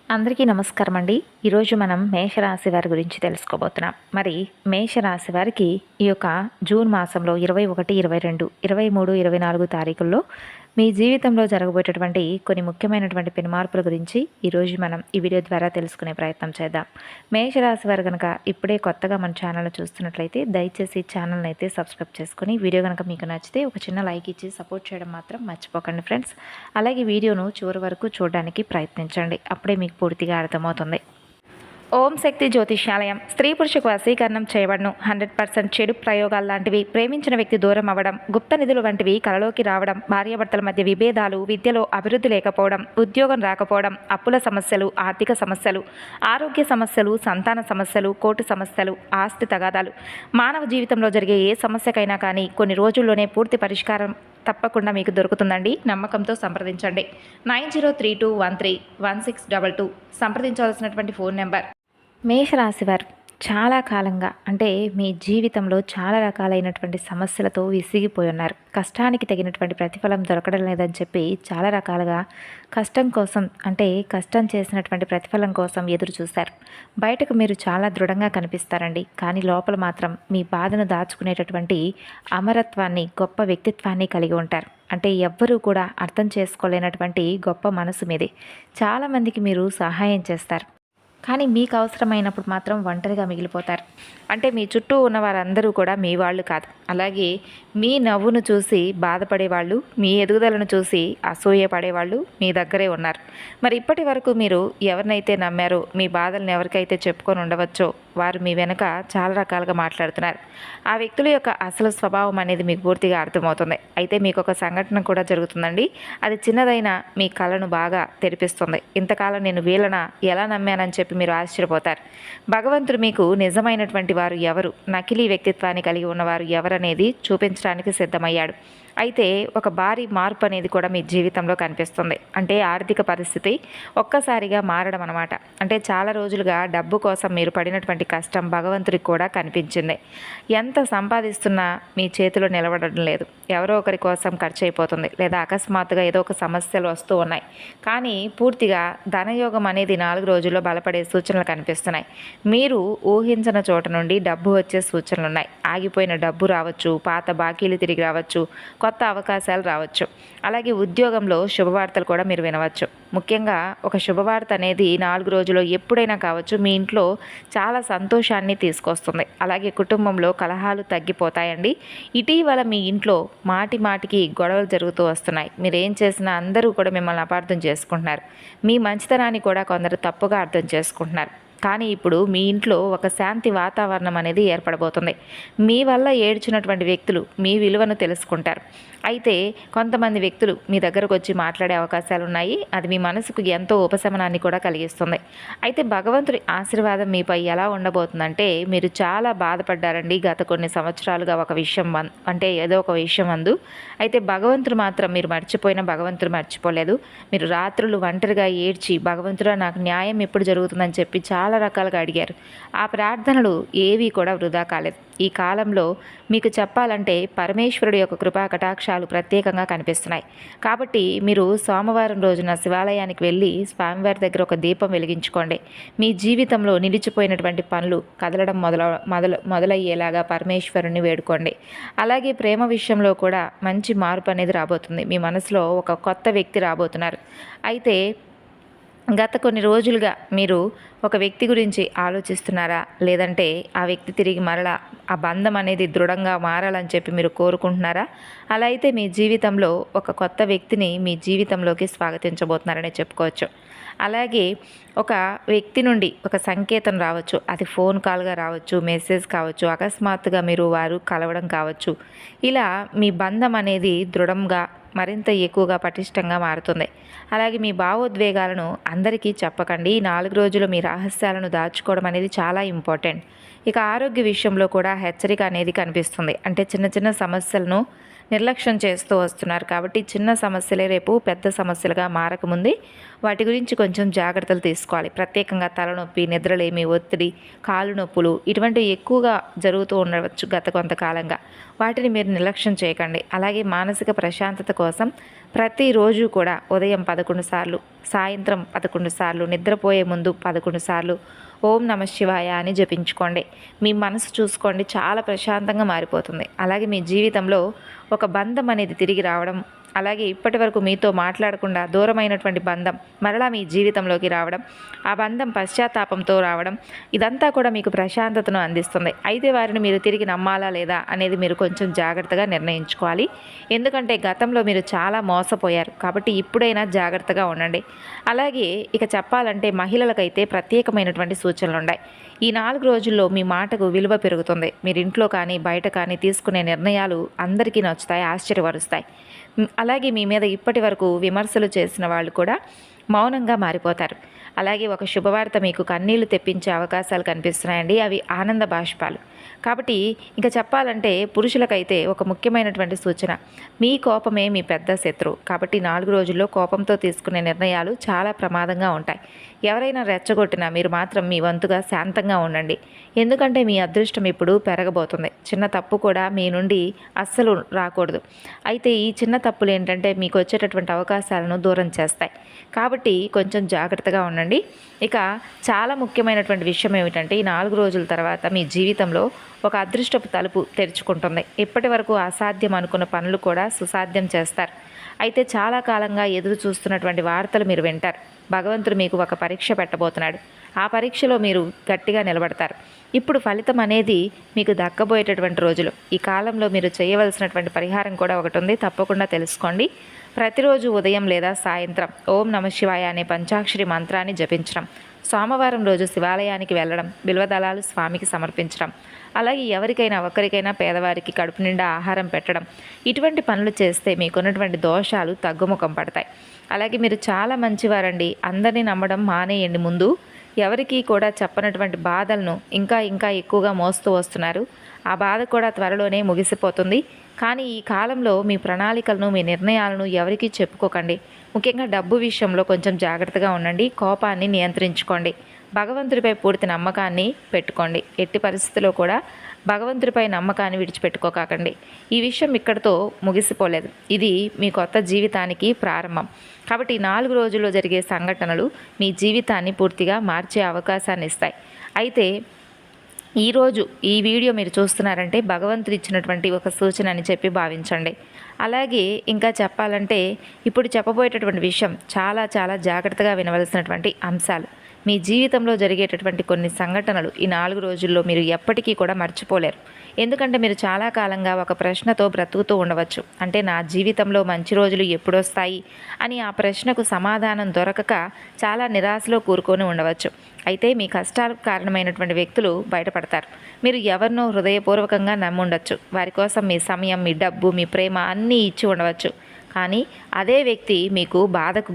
అందరికీ నమస్కారం అండి. ఈరోజు మనం మేషరాశి వారి గురించి తెలుసుకోబోతున్నాం. మరి మేషరాశి వారికి ఈ యొక్క జూన్ మాసంలో 21, 22, 23, 24 తారీఖుల్లో మీ జీవితంలో జరగబోయేటటువంటి కొన్ని ముఖ్యమైనటువంటి పెనుమార్పుల గురించి ఈరోజు మనం ఈ వీడియో ద్వారా తెలుసుకునే ప్రయత్నం చేద్దాం. మేషరాశి వారు కనుక ఇప్పుడే కొత్తగా మన ఛానల్ చూస్తున్నట్లయితే దయచేసి ఛానల్ని అయితే సబ్స్క్రైబ్ చేసుకుని వీడియో కనుక మీకు నచ్చితే ఒక చిన్న లైక్ ఇచ్చి సపోర్ట్ చేయడం మాత్రం మర్చిపోకండి ఫ్రెండ్స్. అలాగే వీడియోను చివరి వరకు చూడడానికి ప్రయత్నించండి. అప్పుడే మీకు పూర్తిగా అర్థమవుతుంది. ఓం శక్తి జ్యోతిష్యాలయం స్త్రీ పురుషకు వశీకరణం చేయబడను. 100% చెడు ప్రయోగాలు లాంటివి, ప్రేమించిన వ్యక్తి దూరం అవ్వడం, గుప్త నిధులు వంటివి కలలోకి రావడం, భార్యాభర్తల మధ్య విభేదాలు, విద్యలో అభివృద్ధి లేకపోవడం, ఉద్యోగం రాకపోవడం, అప్పుల సమస్యలు, ఆర్థిక సమస్యలు, ఆరోగ్య సమస్యలు, సంతాన సమస్యలు, కోర్టు సమస్యలు, ఆస్తి తగాదాలు, మానవ జీవితంలో జరిగే ఏ సమస్యకైనా కానీ కొన్ని రోజుల్లోనే పూర్తి పరిష్కారం తప్పకుండా మీకు దొరుకుతుందండి. నమ్మకంతో సంప్రదించండి. 9032131622 సంప్రదించవలసినటువంటి ఫోన్ నెంబర్. మేషరాశివారు చాలా కాలంగా అంటే మీ జీవితంలో చాలా రకాలైనటువంటి సమస్యలతో విసిగిపోయి ఉన్నారు. కష్టానికి తగినటువంటి ప్రతిఫలం దొరకడం లేదని చెప్పి చాలా రకాలుగా కష్టం కోసం అంటే కష్టం చేసినటువంటి ప్రతిఫలం కోసం ఎదురు చూశారు. బయటకు మీరు చాలా దృఢంగా కనిపిస్తారండి, కానీ లోపల మాత్రం మీ బాధను దాచుకునేటటువంటి అమరత్వాన్ని, గొప్ప వ్యక్తిత్వాన్ని కలిగి ఉంటారు. అంటే ఎవ్వరూ కూడా అర్థం చేసుకోలేనటువంటి గొప్ప మనసు మీది. చాలామందికి మీరు సహాయం చేస్తారు, కానీ మీకు అవసరమైనప్పుడు మాత్రం ఒంటరిగా మిగిలిపోతారు. అంటే మీ చుట్టూ ఉన్న వారందరూ కూడా మీ వాళ్ళు కాదు. అలాగే మీ నవ్వును చూసి బాధపడేవాళ్ళు, మీ ఎదుగుదలను చూసి అసూయపడేవాళ్ళు మీ దగ్గరే ఉన్నారు. మరి ఇప్పటి వరకు మీరు ఎవరినైతే నమ్మారో, మీ బాధలను ఎవరికైతే చెప్పుకొని ఉండవచ్చో వారు మీ వెనుక చాలా రకాలుగా మాట్లాడుతున్నారు. ఆ వ్యక్తుల యొక్క అసలు స్వభావం అనేది మీకు పూర్తిగా అర్థమవుతుంది. అయితే మీకు ఒక సంఘటన కూడా జరుగుతుందండి. అది చిన్నదైనా మీ కళను బాగా తెరిపిస్తుంది. ఇంతకాలం నేను వీళ్ళన ఎలా నమ్మానని చెప్పి మీరు ఆశ్చర్యపోతారు. భగవంతుడు మీకు నిజమైనటువంటి వారు ఎవరు, నకిలీ వ్యక్తిత్వాన్ని కలిగి ఉన్నవారు ఎవరనేది చూపించడానికి సిద్ధమయ్యాడు. అయితే ఒక భారీ మార్పు అనేది కూడా మీ జీవితంలో కనిపిస్తుంది. అంటే ఆర్థిక పరిస్థితి ఒక్కసారిగా మారడం అనమాట. అంటే చాలా రోజులుగా డబ్బు కోసం మీరు పడినటువంటి కష్టం భగవంతుడికి కూడా కనిపించింది. ఎంత సంపాదిస్తున్నా మీ చేతిలో నిలబడడం లేదు. ఎవరో ఒకరి కోసం ఖర్చు అయిపోతుంది, లేదా అకస్మాత్తుగా ఏదో ఒక సమస్యలు వస్తూ ఉన్నాయి. కానీ పూర్తిగా ధనయోగం అనేది 4 రోజుల్లో బలపడే సూచనలు కనిపిస్తున్నాయి. మీరు ఊహించిన చోట నుండి డబ్బు వచ్చే సూచనలు ఉన్నాయి. ఆగిపోయిన డబ్బు రావచ్చు, పాత బాకీలు తిరిగి రావచ్చు, కొత్త అవకాశాలు రావచ్చు. అలాగే ఉద్యోగంలో శుభవార్తలు కూడా మీరు వినవచ్చు. ముఖ్యంగా ఒక శుభవార్త అనేది 4 రోజుల్లో ఎప్పుడైనా కావచ్చు, మీ ఇంట్లో చాలా సంతోషాన్ని తీసుకొస్తుంది. అలాగే కుటుంబంలో కలహాలు తగ్గిపోతాయండి. ఇటీవల మీ ఇంట్లో మాటి మాటికి గొడవలు జరుగుతూ వస్తున్నాయి. మీరు ఏం చేసినా అందరూ కూడా మిమ్మల్ని అపార్థం చేసుకుంటున్నారు. మీ మంచితనాన్ని కూడా కొందరు తప్పుగా అర్థం చేసుకుంటున్నారు. కానీ ఇప్పుడు మీ ఇంట్లో ఒక శాంతి వాతావరణం అనేది ఏర్పడబోతుంది. మీ వల్ల ఏడ్చినటువంటి వ్యక్తులు మీ విలువను తెలుసుకుంటారు. అయితే కొంతమంది వ్యక్తులు మీ దగ్గరకు వచ్చి మాట్లాడే అవకాశాలు ఉన్నాయి. అది మీ మనసుకు ఎంతో ఉపశమనాన్ని కూడా కలిగిస్తుంది. అయితే భగవంతుడి ఆశీర్వాదం మీపై ఎలా ఉండబోతుందంటే, మీరు చాలా బాధపడ్డారండి గత కొన్ని సంవత్సరాలుగా ఒక విషయం అంటే ఏదో ఒక విషయం అందు. అయితే భగవంతుడు మాత్రం మీరు మర్చిపోయినా భగవంతుడు మర్చిపోలేదు. మీరు రాత్రులు ఒంటరిగా ఏడ్చి భగవంతుడా నాకు న్యాయం ఎప్పుడు జరుగుతుందని చెప్పి చాలా రకాలుగా అడిగారు. ఆ ప్రార్థనలు ఏవి కూడా వృధా కాలేదు. ఈ కాలంలో మీకు చెప్పాలంటే పరమేశ్వరుడి యొక్క కృపా కటాక్షాలు ప్రత్యేకంగా కనిపిస్తున్నాయి. కాబట్టి మీరు సోమవారం రోజున శివాలయానికి వెళ్ళి స్వామివారి దగ్గర ఒక దీపం వెలిగించుకోండి. మీ జీవితంలో నిలిచిపోయినటువంటి పనులు కదలడం మొదలయ్యేలాగా పరమేశ్వరుని వేడుకోండి. అలాగే ప్రేమ విషయంలో కూడా మంచి మార్పు అనేది రాబోతుంది. మీ మనసులో ఒక కొత్త వ్యక్తి రాబోతున్నారు. అయితే గత కొన్ని రోజులుగా మీరు ఒక వ్యక్తి గురించి ఆలోచిస్తున్నారా, లేదంటే ఆ వ్యక్తి తిరిగి మరలా ఆ బంధం అనేది దృఢంగా మారాలని చెప్పి మీరు కోరుకుంటున్నారా? అలా అయితే మీ జీవితంలో ఒక కొత్త వ్యక్తిని మీ జీవితంలోకి స్వాగతించబోతున్నారని చెప్పుకోవచ్చు. అలాగే ఒక వ్యక్తి నుండి ఒక సంకేతం రావచ్చు. అది ఫోన్ కాల్గా రావచ్చు, మెసేజ్ కావచ్చు, అకస్మాత్తుగా మీరు వారు కలవడం కావచ్చు. ఇలా మీ బంధం అనేది దృఢంగా మరింత ఎక్కువగా పటిష్టంగా మారుతుంది. అలాగే మీ భావోద్వేగాలను అందరికీ చెప్పకండి. ఈ 4 రోజులు మీ రహస్యాలను దాచుకోవడం అనేది చాలా ఇంపార్టెంట్. ఇక ఆరోగ్య విషయంలో కూడా హెచ్చరిక అనేది కనిపిస్తుంది. అంటే చిన్న చిన్న సమస్యలను నిర్లక్ష్యం చేస్తూ వస్తున్నారు. కాబట్టి చిన్న సమస్యలే రేపు పెద్ద సమస్యలుగా మారకముందే వాటి గురించి కొంచెం జాగ్రత్తలు తీసుకోవాలి. ప్రత్యేకంగా తలనొప్పి, నిద్రలేమి, ఒత్తిడి, కాళ్ళు నొప్పులు ఇటువంటివి ఎక్కువగా జరుగుతూ ఉండవచ్చు గత కొంతకాలంగా. వాటిని మీరు నిర్లక్ష్యం చేయకండి. అలాగే మానసిక ప్రశాంతత కోసం ప్రతిరోజు కూడా ఉదయం 11 సార్లు, సాయంత్రం 11 సార్లు, నిద్రపోయే ముందు 11 సార్లు ఓం నమ శివాయ అని జపించుకోండి. మీ మనసు చూసుకోండి, చాలా ప్రశాంతంగా మారిపోతుంది. అలాగే మీ జీవితంలో ఒక బంధం అనేది తిరిగి రావడం, అలాగే ఇప్పటి వరకు మీతో మాట్లాడకుండా దూరమైనటువంటి బంధం మరలా మీ జీవితంలోకి రావడం, ఆ బంధం పశ్చాత్తాపంతో రావడం, ఇదంతా కూడా మీకు ప్రశాంతతను అందిస్తుంది. అయితే వారిని మీరు తిరిగి నమ్మాలా లేదా అనేది మీరు కొంచెం జాగ్రత్తగా నిర్ణయించుకోవాలి. ఎందుకంటే గతంలో మీరు చాలా మోసపోయారు, కాబట్టి ఇప్పుడైనా జాగ్రత్తగా ఉండండి. అలాగే ఇక చెప్పాలంటే మహిళలకైతే ప్రత్యేకమైనటువంటి సూచనలు ఉన్నాయి. ఈ 4 రోజుల్లో మీ మాటకు విలువ పెరుగుతుంది. మీరు ఇంట్లో కానీ బయట కానీ తీసుకునే నిర్ణయాలు అందరికీ నచ్చుతాయి, ఆశ్చర్యపరుస్తాయి. అలాగే మీ మీద ఇప్పటి వరకు విమర్శలు చేసిన వాళ్ళు కూడా మౌనంగా మారిపోతారు. అలాగే ఒక శుభవార్త మీకు కన్నీళ్లు తెప్పించే అవకాశాలు కనిపిస్తున్నాయండి. అవి ఆనంద బాష్పాలు. కాబట్టి ఇంకా చెప్పాలంటే పురుషులకైతే ఒక ముఖ్యమైనటువంటి సూచన, మీ కోపమే మీ పెద్ద శత్రువు. కాబట్టి 4 రోజుల్లో కోపంతో తీసుకునే నిర్ణయాలు చాలా ప్రమాదంగా ఉంటాయి. ఎవరైనా రెచ్చగొట్టినా మీరు మాత్రం మీ వంతుగా శాంతంగా ఉండండి. ఎందుకంటే మీ అదృష్టం ఇప్పుడు పెరగబోతుంది. చిన్న తప్పు కూడా మీ నుండి అస్సలు రాకూడదు. అయితే ఈ చిన్న తప్పులు ఏంటంటే మీకు వచ్చేటటువంటి అవకాశాలను దూరం చేస్తాయి. కాబట్టి కొంచెం జాగ్రత్తగా ఉండండి. ఇక చాలా ముఖ్యమైనటువంటి విషయం ఏమిటంటే ఈ 4 రోజుల తర్వాత మీ జీవితంలో ఒక అదృష్టపు తలుపు తెరుచుకుంటుంది. ఇప్పటి వరకు అసాధ్యం అనుకున్న పనులు కూడా సుసాధ్యం చేస్తారు. అయితే చాలా కాలంగా ఎదురు చూస్తున్నటువంటి వార్తలు మీరు వింటారు. భగవంతుడు మీకు ఒక పరీక్ష పెట్టబోతున్నాడు. ఆ పరీక్షలో మీరు గట్టిగా నిలబడతారు. ఇప్పుడు ఫలితం అనేది మీకు దక్కబోయేటటువంటి రోజులు. ఈ కాలంలో మీరు చేయవలసినటువంటి పరిహారం కూడా ఒకటి ఉంది, తప్పకుండా తెలుసుకోండి. ప్రతిరోజు ఉదయం లేదా సాయంత్రం ఓం నమ శివాయ అనే పంచాక్షరి మంత్రాన్ని జపించడం, సోమవారం రోజు శివాలయానికి వెళ్ళడం, బిల్వదళాలు స్వామికి సమర్పించడం, అలాగే ఎవరికైనా ఒకరికైనా పేదవారికి కడుపు నిండా ఆహారం పెట్టడం, ఇటువంటి పనులు చేస్తే మీకున్నటువంటి దోషాలు తగ్గుముఖం పడతాయి. అలాగే మీరు చాలా మంచివారండి. అందరినీ నమ్మడం మానేయండి. ముందు ఎవరికీ కూడా చెప్పనటువంటి బాధలను ఇంకా ఇంకా ఎక్కువగా మోస్తూ వస్తున్నారు. ఆ బాధ కూడా త్వరలోనే ముగిసిపోతుంది. కానీ ఈ కాలంలో మీ ప్రణాళికలను, మీ నిర్ణయాలను ఎవరికీ చెప్పుకోకండి. ముఖ్యంగా డబ్బు విషయంలో కొంచెం జాగ్రత్తగా ఉండండి. కోపాన్ని నియంత్రించుకోండి. భగవంతుడిపై పూర్తి నమ్మకాన్ని పెట్టుకోండి. ఎట్టి పరిస్థితుల్లో కూడా భగవంతుడిపై నమ్మకాన్ని విడిచిపెట్టుకోకండి. ఈ విషయం ఇక్కడితో ముగిసిపోలేదు. ఇది మీ కొత్త జీవితానికి ప్రారంభం. కాబట్టి 4 రోజుల్లో జరిగే సంఘటనలు మీ జీవితాన్ని పూర్తిగా మార్చే అవకాశాన్ని ఇస్తాయి. అయితే ఈరోజు ఈ వీడియో మీరు చూస్తున్నారంటే భగవంతుడు ఇచ్చినటువంటి ఒక సూచన అని చెప్పి భావించండి. అలాగే ఇంకా చెప్పాలంటే ఇప్పుడు చెప్పబోయేటటువంటి విషయం చాలా చాలా జాగ్రత్తగా వినవలసినటువంటి అంశాలు. మీ జీవితంలో జరిగేటటువంటి కొన్ని సంఘటనలు ఈ 4 రోజుల్లో మీరు ఎప్పటికీ కూడా మర్చిపోలేరు. ఎందుకంటే మీరు చాలా కాలంగా ఒక ప్రశ్నతో బ్రతుకుతూ ఉండవచ్చు. అంటే నా జీవితంలో మంచి రోజులు ఎప్పుడొస్తాయి అని ఆ ప్రశ్నకు సమాధానం దొరకక చాలా నిరాశలో కూరుకొని ఉండవచ్చు. అయితే మీ కష్టాలకు కారణమైనటువంటి వ్యక్తులు బయటపడతారు. మీరు ఎవరినో హృదయపూర్వకంగా నమ్ముండొచ్చు. వారి కోసం మీ సమయం, మీ డబ్బు, మీ ప్రేమ అన్నీ ఇచ్చి ఉండవచ్చు. కానీ అదే వ్యక్తి మీకు బాధకు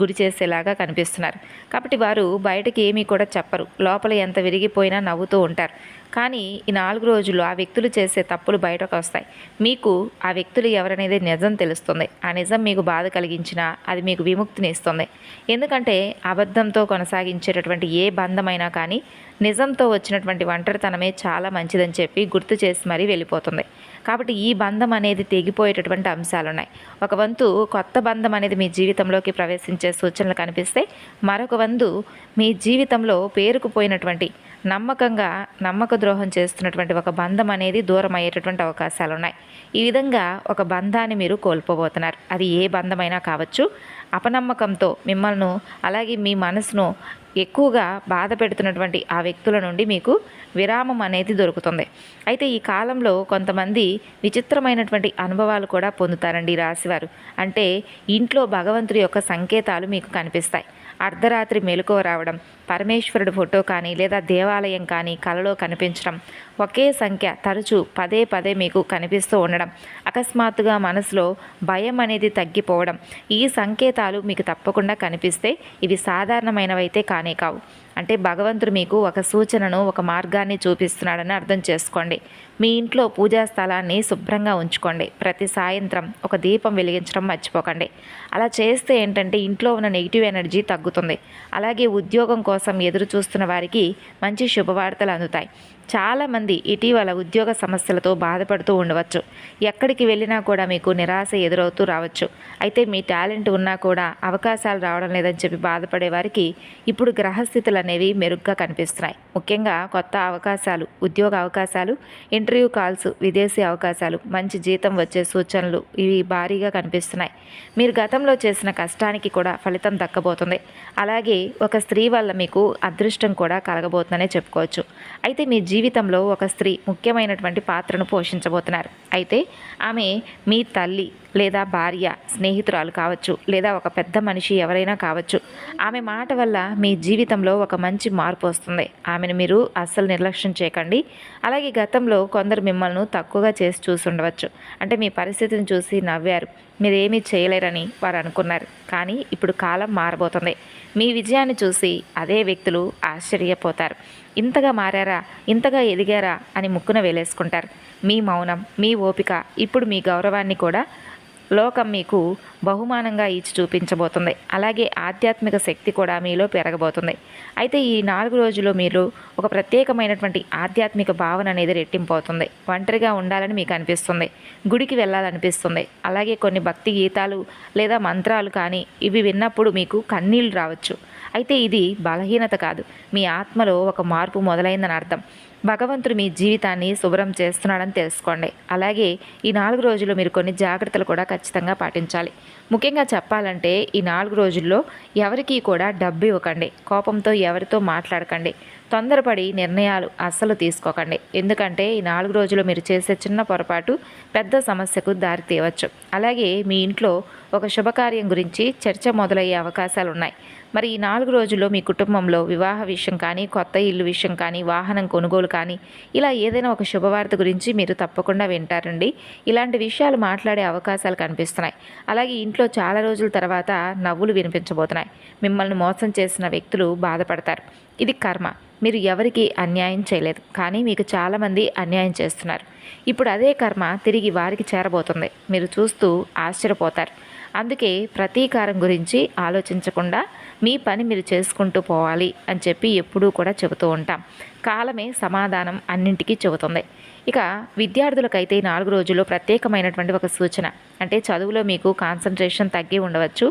గురి చేసేలాగా కనిపిస్తున్నారు. కాబట్టి వారు బయటకి ఏమీ కూడా చెప్పరు. లోపల ఎంత విరిగిపోయినా నవ్వుతూ ఉంటారు. కానీ ఈ 4 రోజుల్లో ఆ వ్యక్తులు చేసే తప్పులు బయటకు వస్తాయి. మీకు ఆ వ్యక్తులు ఎవరనేది నిజం తెలుస్తుంది. ఆ నిజం మీకు బాధ కలిగించినా అది మీకు విముక్తిని ఇస్తుంది. ఎందుకంటే అబద్ధంతో కొనసాగించేటటువంటి ఏ బంధమైనా కానీ నిజంతో వచ్చినటువంటి ఒంటరితనమే చాలా మంచిదని చెప్పి గుర్తు చేసి మరీ వెళ్ళిపోతుంది. కాబట్టి ఈ బంధం అనేది తెగిపోయేటటువంటి అంశాలు ఉన్నాయి. ఒక వంతు కొత్త బంధం అనేది మీ జీవితంలోకి ప్రవేశించే సూచనలు కనిపిస్తే, మరొక వంతు మీ జీవితంలో పేరుకుపోయినటువంటి నమ్మకంగా నమ్మక ద్రోహం చేస్తున్నటువంటి ఒక బంధం అనేది దూరం అయ్యేటటువంటి అవకాశాలు ఉన్నాయి. ఈ విధంగా ఒక బంధాన్ని మీరు కోల్పోబోతున్నారు. అది ఏ బంధమైనా కావచ్చు. అపనమ్మకంతో మిమ్మల్ని అలాగే మీ మనసును ఎక్కువగా బాధ పెడుతున్నటువంటి ఆ వ్యక్తుల నుండి మీకు విరామం అనేది దొరుకుతుంది. అయితే ఈ కాలంలో కొంతమంది విచిత్రమైనటువంటి అనుభవాలు కూడా పొందుతారండి ఈ రాశివారు. అంటే ఇంట్లో భగవంతుడి యొక్క సంకేతాలు మీకు కనిపిస్తాయి. అర్ధరాత్రి మెలకువ రావడం, పరమేశ్వరుడు ఫోటో కానీ లేదా దేవాలయం కానీ కలలో కనిపించడం, ఒకే సంఖ్య తరచూ పదే పదే మీకు కనిపిస్తూ ఉండడం, అకస్మాత్తుగా మనసులో భయం అనేది తగ్గిపోవడం, ఈ సంకేతాలు మీకు తప్పకుండా కనిపిస్తే ఇవి సాధారణమైనవైతే కానే కావు. అంటే భగవంతుడు మీకు ఒక సూచనను, ఒక మార్గాన్ని చూపిస్తున్నాడని అర్థం చేసుకోండి. మీ ఇంట్లో పూజా స్థలాన్ని శుభ్రంగా ఉంచుకోండి. ప్రతి సాయంత్రం ఒక దీపం వెలిగించడం మర్చిపోకండి. అలా చేస్తే ఏంటంటే ఇంట్లో ఉన్న నెగిటివ్ ఎనర్జీ తగ్గుతుంది. అలాగే ఉద్యోగం కోసం ఎదురు చూస్తున్న వారికి మంచి శుభవార్తలు అందుతాయి. చాలామంది ఇటీవల ఉద్యోగ సమస్యలతో బాధపడుతూ ఉండవచ్చు. ఎక్కడికి వెళ్ళినా కూడా మీకు నిరాశ ఎదురవుతూ రావచ్చు. అయితే మీ టాలెంట్ ఉన్నా కూడా అవకాశాలు రావడం లేదని చెప్పి బాధపడే వారికి ఇప్పుడు గ్రహస్థితులు అనేవి మెరుగ్గా కనిపిస్తున్నాయి. ముఖ్యంగా కొత్త అవకాశాలు, ఉద్యోగ అవకాశాలు, ఇంటర్వ్యూ కాల్స్, విదేశీ అవకాశాలు, మంచి జీతం వచ్చే సూచనలు ఇవి భారీగా కనిపిస్తున్నాయి. మీరు గతంలో చేసిన కష్టానికి కూడా ఫలితం దక్కబోతుంది. అలాగే ఒక స్త్రీ వల్ల మీకు అదృష్టం కూడా కలగబోతుందనే చెప్పుకోవచ్చు. అయితే మీ జీవితంలో ఒక స్త్రీ ముఖ్యమైనటువంటి పాత్రను పోషించబోతున్నారు. అయితే ఆమె మీ తల్లి లేదా భార్య, స్నేహితురాలు కావచ్చు, లేదా ఒక పెద్ద మనిషి ఎవరైనా కావచ్చు. ఆమె మాట వల్ల మీ జీవితంలో ఒక మంచి మార్పు వస్తుంది. ఆమెను మీరు అస్సలు నిర్లక్ష్యం చేయకండి. అలాగే గతంలో కొందరు మిమ్మల్ని తక్కువగా చేసి చూసుండవచ్చు. అంటే మీ పరిస్థితిని చూసి నవ్వారు, మీరేమీ చేయలేరని వారు అనుకున్నారు. కానీ ఇప్పుడు కాలం మారబోతుంది. మీ విజయాన్ని చూసి అదే వ్యక్తులు ఆశ్చర్యపోతారు. ఇంతగా మారారా, ఇంతగా ఎదిగారా అని ముక్కున వేలేసుకుంటారు. మీ మౌనం, మీ ఓపిక ఇప్పుడు మీ గౌరవాన్ని కూడా లోకం మీకు బహుమానంగా ఇచ్చి చూపించబోతుంది. అలాగే ఆధ్యాత్మిక శక్తి కూడా మీలో పెరగబోతుంది. అయితే ఈ 4 రోజుల్లో మీరు ఒక ప్రత్యేకమైనటువంటి ఆధ్యాత్మిక భావన అనేది రెట్టింపు అవుతుంది. ఒంటరిగా ఉండాలని మీకు అనిపిస్తుంది, గుడికి వెళ్ళాలనిపిస్తుంది. అలాగే కొన్ని భక్తి గీతాలు లేదా మంత్రాలు కానీ ఇవి విన్నప్పుడు మీకు కన్నీళ్లు రావచ్చు. అయితే ఇది బలహీనత కాదు, మీ ఆత్మలో ఒక మార్పు మొదలైందని అర్థం. భగవంతుడు మీ జీవితాన్ని శుభ్రం చేస్తున్నాడని తెలుసుకోండి. అలాగే ఈ 4 రోజులు మీరు కొన్ని జాగ్రత్తలు కూడా ఖచ్చితంగా పాటించాలి. ముఖ్యంగా చెప్పాలంటే ఈ 4 రోజుల్లో ఎవరికీ కూడా డబ్బు ఇవ్వకండి, కోపంతో ఎవరితో మాట్లాడకండి, తొందరపడి నిర్ణయాలు అస్సలు తీసుకోకండి. ఎందుకంటే ఈ 4 రోజులు మీరు చేసే చిన్న పొరపాటు పెద్ద సమస్యకు దారి తీయవచ్చు. అలాగే మీ ఇంట్లో ఒక శుభకార్యం గురించి చర్చ మొదలయ్యే అవకాశాలు ఉన్నాయి. మరి ఈ 4 రోజుల్లో మీ కుటుంబంలో వివాహ విషయం కానీ, కొత్త ఇల్లు విషయం కానీ, వాహనం కొనుగోలు కానీ ఇలా ఏదైనా ఒక శుభవార్త గురించి మీరు తప్పకుండా వింటారండి. ఇలాంటి విషయాలు మాట్లాడే అవకాశాలు కనిపిస్తున్నాయి. అలాగే ఇంట్లో చాలా రోజుల తర్వాత నవ్వులు వినిపించబోతున్నాయి. మిమ్మల్ని మోసం చేసిన వ్యక్తులు బాధపడతారు. ఇది కర్మ. మీరు ఎవరికి అన్యాయం చేయలేదు, కానీ మీకు చాలామంది అన్యాయం చేస్తున్నారు. ఇప్పుడు అదే కర్మ తిరిగి వారికి చేరబోతుంది. మీరు చూస్తూ ఆశ్చర్యపోతారు. అందుకే ప్రతీకారం గురించి ఆలోచించకుండా మీ పని మీరు చేసుకుంటూ పోవాలి అని చెప్పి ఎప్పుడూ కూడా చెబుతూ ఉంటాం. కాలమే సమాధానం అన్నింటికీ చెబుతుంది. ఇక విద్యార్థులకైతే 4 రోజుల్లో ప్రత్యేకమైనటువంటి ఒక సూచన. అంటే చదువులో మీకు కాన్సన్ట్రేషన్ తగ్గి ఉండవచ్చు,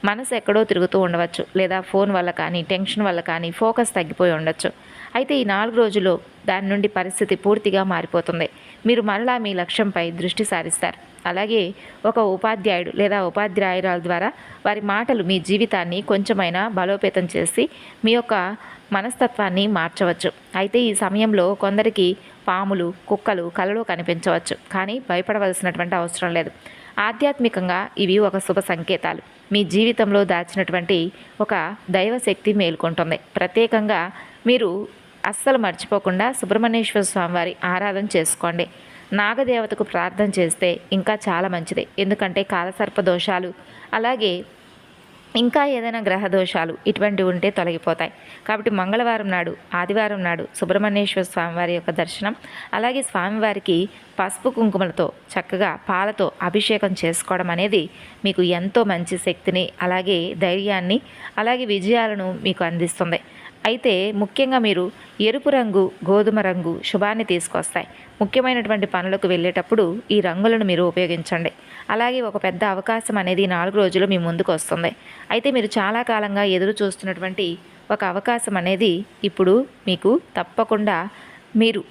మనసు ఎక్కడో తిరుగుతూ ఉండవచ్చు, లేదా ఫోన్ వల్ల కానీ, టెన్షన్ వల్ల కానీ ఫోకస్ తగ్గిపోయి ఉండొచ్చు. అయితే ఈ 4 రోజుల్లో దాని నుండి పరిస్థితి పూర్తిగా మారిపోతుంది. మీరు మరలా మీ లక్ష్యంపై దృష్టి సారిస్తారు. అలాగే ఒక ఉపాధ్యాయుడు లేదా ఉపాధ్యాయురాల ద్వారా వారి మాటలు మీ జీవితాన్ని కొంచెమైనా బలోపేతం చేసి మీ యొక్క మనస్తత్వాన్ని మార్చవచ్చు. అయితే ఈ సమయంలో కొందరికి పాములు, కుక్కలు కలలో కనిపించవచ్చు, కానీ భయపడవలసినటువంటి అవసరం లేదు. ఆధ్యాత్మికంగా ఇవి ఒక శుభ సంకేతాలు. మీ జీవితంలో దాచినటువంటి ఒక దైవశక్తి మేల్కొంటుంది. ప్రత్యేకంగా మీరు అస్సలు మర్చిపోకుండా సుబ్రహ్మణ్యేశ్వర స్వామివారి ఆరాధన చేసుకోండి. నాగదేవతకు ప్రార్థన చేస్తే ఇంకా చాలా మంచిది. ఎందుకంటే కాలసర్ప దోషాలు, అలాగే ఇంకా ఏదైనా గ్రహ దోషాలు ఇటువంటివి ఉంటే తొలగిపోతాయి. కాబట్టి మంగళవారం నాడు, ఆదివారం నాడు సుబ్రహ్మణ్యేశ్వర స్వామివారి యొక్క దర్శనం, అలాగే స్వామివారికి పసుపు కుంకుమలతో చక్కగా పాలతో అభిషేకం చేసుకోవడం అనేది మీకు ఎంతో మంచి శక్తిని, అలాగే ధైర్యాన్ని, అలాగే విజయాలను మీకు అందిస్తుంది. అయితే ముఖ్యంగా మీరు ఎరుపు రంగు, గోధుమ రంగు శుభాన్ని తీసుకొస్తాయి. ముఖ్యమైనటువంటి పనులకు వెళ్ళేటప్పుడు ఈ రంగులను మీరు ఉపయోగించండి. అలాగే ఒక పెద్ద అవకాశం అనేది 4 రోజులు మీ ముందుకు వస్తుంది. అయితే మీరు చాలా కాలంగా ఎదురు చూస్తున్నటువంటి ఒక అవకాశం అనేది ఇప్పుడు మీకు తప్పకుండా మీరు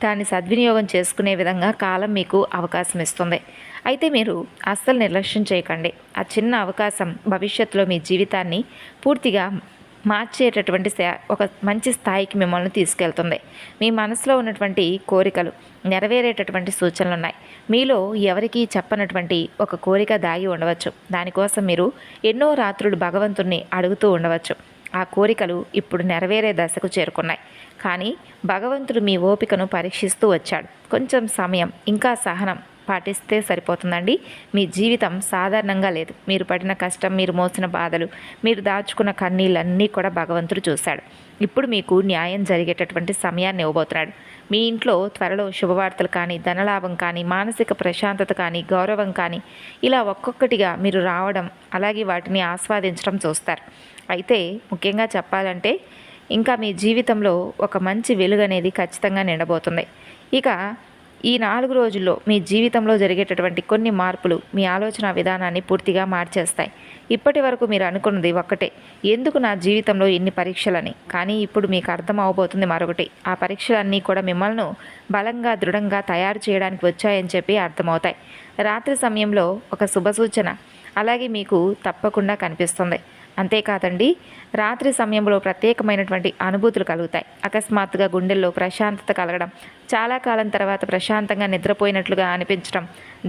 దాన్ని సద్వినియోగం చేసుకునే విధంగా కాలం మీకు అవకాశం ఇస్తుంది. అయితే మీరు అస్సలు నిర్లక్ష్యం చేయకండి. ఆ చిన్న అవకాశం భవిష్యత్తులో మీ జీవితాన్ని పూర్తిగా మార్చేటటువంటి ఒక మంచి స్థాయికి మిమ్మల్ని తీసుకెళ్తుంది. మీ మనసులో ఉన్నటువంటి కోరికలు నెరవేరేటటువంటి సూచనలు ఉన్నాయి. మీలో ఎవరికీ చెప్పనటువంటి ఒక కోరిక దాగి ఉండవచ్చు. దానికోసం మీరు ఎన్నో రాత్రులు భగవంతుణ్ణి అడుగుతూ ఉండవచ్చు. ఆ కోరికలు ఇప్పుడు నెరవేరే దశకు చేరుకున్నాయి. కానీ భగవంతుడు మీ ఓపికను పరీక్షిస్తూ వచ్చాడు. కొంచెం సమయం, ఇంకా సహనం పాటిస్తే సరిపోతుందండి. మీ జీవితం సాధారణంగా లేదు. మీరు పడిన కష్టం, మీరు మోసిన బాధలు, మీరు దాచుకున్న కన్నీళ్ళన్నీ కూడా భగవంతుడు చూశాడు. ఇప్పుడు మీకు న్యాయం జరిగేటటువంటి సమయాన్ని ఇవ్వబోతున్నాడు. మీ ఇంట్లో త్వరలో శుభవార్తలు కానీ, ధనలాభం కానీ, మానసిక ప్రశాంతత కానీ, గౌరవం కానీ ఇలా ఒక్కొక్కటిగా మీరు రావడం, అలాగే వాటిని ఆస్వాదించడం చూస్తారు. అయితే ముఖ్యంగా చెప్పాలంటే ఇంకా మీ జీవితంలో ఒక మంచి వెలుగు అనేది ఖచ్చితంగా నిండబోతుంది. ఇక ఈ 4 రోజుల్లో మీ జీవితంలో జరిగేటటువంటి కొన్ని మార్పులు మీ ఆలోచన విధానాన్ని పూర్తిగా మార్చేస్తాయి. ఇప్పటి వరకు మీరు అనుకున్నది ఒక్కటే, ఎందుకు నా జీవితంలో ఇన్ని పరీక్షలని? కానీ ఇప్పుడు మీకు అర్థం అవబోతుంది మరొకటి. ఆ పరీక్షలన్నీ కూడా మిమ్మల్ని బలంగా దృఢంగా తయారు చేయడానికి వచ్చాయని చెప్పి అర్థమవుతాయి. రాత్రి సమయంలో ఒక శుభసూచన అలాగే మీకు తప్పకుండా కనిపిస్తుంది. అంతేకాదండి, రాత్రి సమయంలో ప్రత్యేకమైనటువంటి అనుభూతులు కలుగుతాయి. అకస్మాత్తుగా గుండెల్లో ప్రశాంతత కలగడం, చాలా కాలం తర్వాత ప్రశాంతంగా నిద్రపోయినట్లుగా అనిపించడం,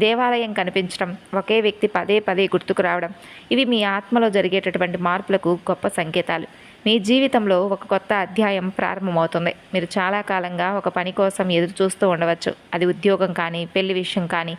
దేవాలయం కనిపించడం, ఒకే వ్యక్తి పదే పదే గుర్తుకు రావడం, ఇవి మీ ఆత్మలో జరిగేటటువంటి మార్పులకు గొప్ప సంకేతాలు. మీ జీవితంలో ఒక కొత్త అధ్యాయం ప్రారంభమవుతుంది. మీరు చాలా కాలంగా ఒక పని కోసం ఎదురు చూస్తూ ఉండవచ్చు. అది ఉద్యోగం కానీ, పెళ్లి విషయం కానీ,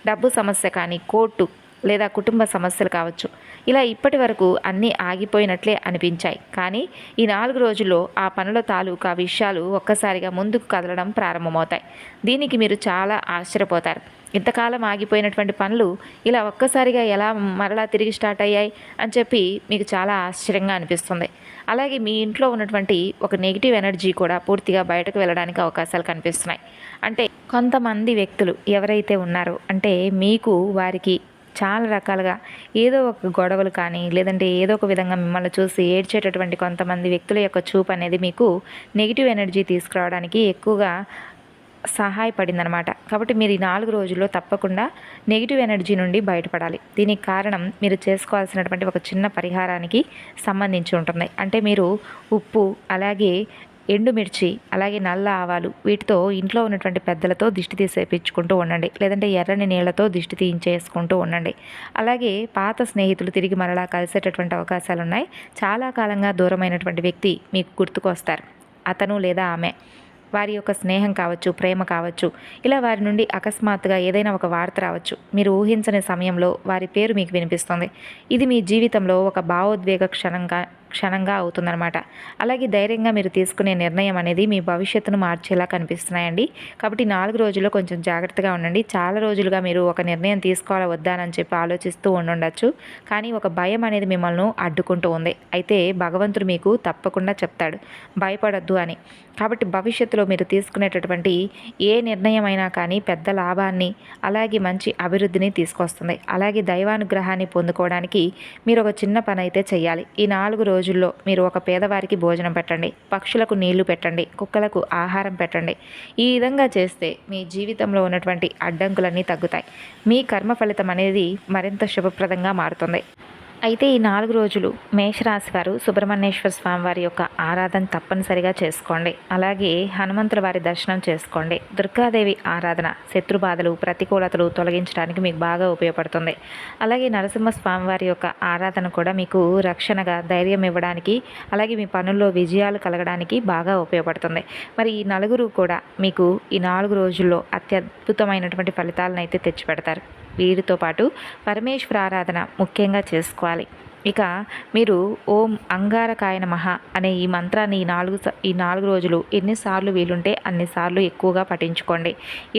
డబ్బు సమస్య కానీ, కోర్టు లేదా కుటుంబ సమస్యలు కావచ్చు. ఇలా ఇప్పటి వరకు అన్నీ ఆగిపోయినట్లే అనిపించాయి. కానీ ఈ 4 రోజుల్లో ఆ పనుల తాలూకా విషయాలు ఒక్కసారిగా ముందుకు కదలడం ప్రారంభమవుతాయి. దీనికి మీరు చాలా ఆశ్చర్యపోతారు. ఇంతకాలం ఆగిపోయినటువంటి పనులు ఇలా ఒక్కసారిగా ఎలా మరలా తిరిగి స్టార్ట్ అయ్యాయి అని చెప్పి మీకు చాలా ఆశ్చర్యంగా అనిపిస్తుంది. అలాగే మీ ఇంట్లో ఉన్నటువంటి ఒక నెగిటివ్ ఎనర్జీ కూడా పూర్తిగా బయటకు వెళ్ళడానికి అవకాశాలు కనిపిస్తున్నాయి. అంటే కొంతమంది వ్యక్తులు ఎవరైతే ఉన్నారో, అంటే మీకు వారికి చాలా రకాలుగా ఏదో ఒక గొడవలు కానీ, లేదంటే ఏదో ఒక విధంగా మిమ్మల్ని చూసి ఏడ్చేటటువంటి కొంతమంది వ్యక్తుల యొక్క చూపు అనేది మీకు నెగిటివ్ ఎనర్జీ తీసుకురావడానికి ఎక్కువగా సహాయపడిందనమాట. కాబట్టి మీరు ఈ 4 రోజుల్లో తప్పకుండా నెగిటివ్ ఎనర్జీ నుండి బయటపడాలి. దీనికి కారణం మీరు చేసుకోవాల్సినటువంటి ఒక చిన్న పరిహారానికి సంబంధించి ఉంటుంది. అంటే మీరు ఉప్పు, అలాగే ఎండుమిర్చి, అలాగే నల్ల ఆవాలు, వీటితో ఇంట్లో ఉన్నటువంటి పెద్దలతో దిష్టి తీసేపించుకుంటూ ఉండండి. లేదంటే ఎర్రని నీళ్లతో దిష్టి తీయించేసుకుంటూ ఉండండి. అలాగే పాత స్నేహితులు తిరిగి మరలా కలిసేటటువంటి అవకాశాలు ఉన్నాయి. చాలా కాలంగా దూరమైనటువంటి వ్యక్తి మీకు గుర్తుకొస్తారు. అతను లేదా ఆమె, వారి యొక్క స్నేహం కావచ్చు, ప్రేమ కావచ్చు, ఇలా వారి నుండి అకస్మాత్తుగా ఏదైనా ఒక వార్త రావచ్చు. మీరు ఊహించని సమయంలో వారి పేరు మీకు వినిపిస్తుంది. ఇది మీ జీవితంలో ఒక భావోద్వేగ క్షణంగా అవుతుందన్నమాట. అలాగే ధైర్యంగా మీరు తీసుకునే నిర్ణయం అనేది మీ భవిష్యత్తును మార్చేలా కనిపిస్తున్నాయండి. కాబట్టి 4 రోజుల్లో కొంచెం జాగ్రత్తగా ఉండండి. చాలా రోజులుగా మీరు ఒక నిర్ణయం తీసుకోవాలా వద్దా అని చెప్పి ఆలోచిస్తూ ఉండొచ్చు. కానీ ఒక భయం అనేది మిమ్మల్ని అడ్డుకుంటూ ఉంది. అయితే భగవంతుడు మీకు తప్పకుండా చెప్తాడు, భయపడొద్దు అని. కాబట్టి భవిష్యత్తులో మీరు తీసుకునేటటువంటి ఏ నిర్ణయం అయినా కానీ పెద్ద లాభాన్ని, అలాగే మంచి అభివృద్ధిని తీసుకొస్తుంది. అలాగే దైవానుగ్రహాన్ని పొందుకోవడానికి మీరు ఒక చిన్న పని అయితే చేయాలి. ఈ 4 రోజుల్లో మీరు ఒక పేదవారికి భోజనం పెట్టండి, పక్షులకు నీళ్లు పెట్టండి, కుక్కలకు ఆహారం పెట్టండి. ఈ విధంగా చేస్తే మీ జీవితంలో ఉన్నటువంటి అడ్డంకులన్నీ తగ్గుతాయి. మీ కర్మ ఫలితం అనేది మరింత శుభప్రదంగా మారుతుంది. అయితే ఈ 4 రోజులు మేషరాశి వారు సుబ్రహ్మణ్యేశ్వర స్వామి వారి యొక్క ఆరాధన తప్పనిసరిగా చేసుకోండి. అలాగే హనుమంతుల వారి దర్శనం చేసుకోండి. దుర్గాదేవి ఆరాధన శత్రుబాధలు, ప్రతికూలతలు తొలగించడానికి మీకు బాగా ఉపయోగపడుతుంది. అలాగే నరసింహస్వామి వారి యొక్క ఆరాధన కూడా మీకు రక్షణగా, ధైర్యం ఇవ్వడానికి, అలాగే మీ పనుల్లో విజయాలు కలగడానికి బాగా ఉపయోగపడుతుంది. మరి ఈ నలుగురు కూడా మీకు ఈ 4 రోజుల్లో అత్యద్భుతమైనటువంటి ఫలితాలను అయితే తెచ్చిపెడతారు. వీరితో పాటు పరమేశ్వర ఆరాధన ముఖ్యంగా చేసుకోవాలి. ఇక మీరు ఓం అంగారకాయ నమః అనే ఈ మంత్రాన్ని ఈ 4 రోజులు ఎన్నిసార్లు వీలుంటే అన్నిసార్లు ఎక్కువగా పఠించుకోండి.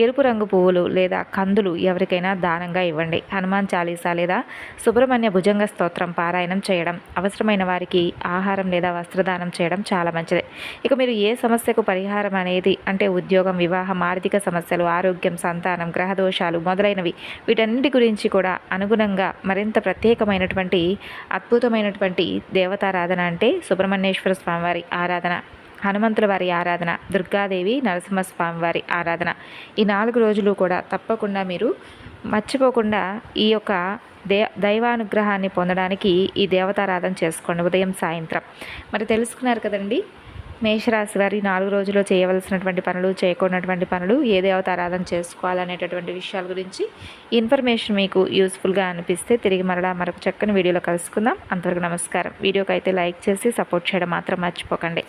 ఎరుపు రంగు పువ్వులు లేదా కందులు ఎవరికైనా దానంగా ఇవ్వండి. హనుమాన్ చాలీసా లేదా సుబ్రహ్మణ్య భుజంగ స్తోత్రం పారాయణం చేయడం, అవసరమైన వారికి ఆహారం లేదా వస్త్రదానం చేయడం చాలా మంచిది. ఇక మీరు ఏ సమస్యకు పరిహారం అనేది, అంటే ఉద్యోగం, వివాహం, ఆర్థిక సమస్యలు, ఆరోగ్యం, సంతానం, గ్రహదోషాలు మొదలైనవి, వీటన్నిటి గురించి కూడా అనుగుణంగా మరింత ప్రత్యేకమైనటువంటి అద్భుతమైనటువంటి దేవతారాధన అంటే సుబ్రహ్మణ్యేశ్వర స్వామివారి ఆరాధన, హనుమంతుల వారి ఆరాధన, దుర్గాదేవి, నరసింహస్వామి వారి ఆరాధన, ఈ 4 రోజులు కూడా తప్పకుండా మీరు మర్చిపోకుండా ఈ యొక్క దైవానుగ్రహాన్ని పొందడానికి ఈ దేవతారాధన చేసుకోండి ఉదయం సాయంత్రం. మరి తెలుసుకున్నారు కదండి, మేషరాశి వారి 4 రోజుల్లో చేయవలసినటువంటి పనులు, చేయకూడనటువంటి పనులు, ఏ దేవతారాధన చేసుకోవాలనేటటువంటి విషయాల గురించి ఇన్ఫర్మేషన్ మీకు యూస్ఫుల్గా అనిపిస్తే తిరిగి మరొక చక్కని వీడియోలో కలుసుకుందాం. అంతవరకు నమస్కారం. వీడియోకి అయితే లైక్ చేసి సపోర్ట్ చేయడం మాత్రం మర్చిపోకండి.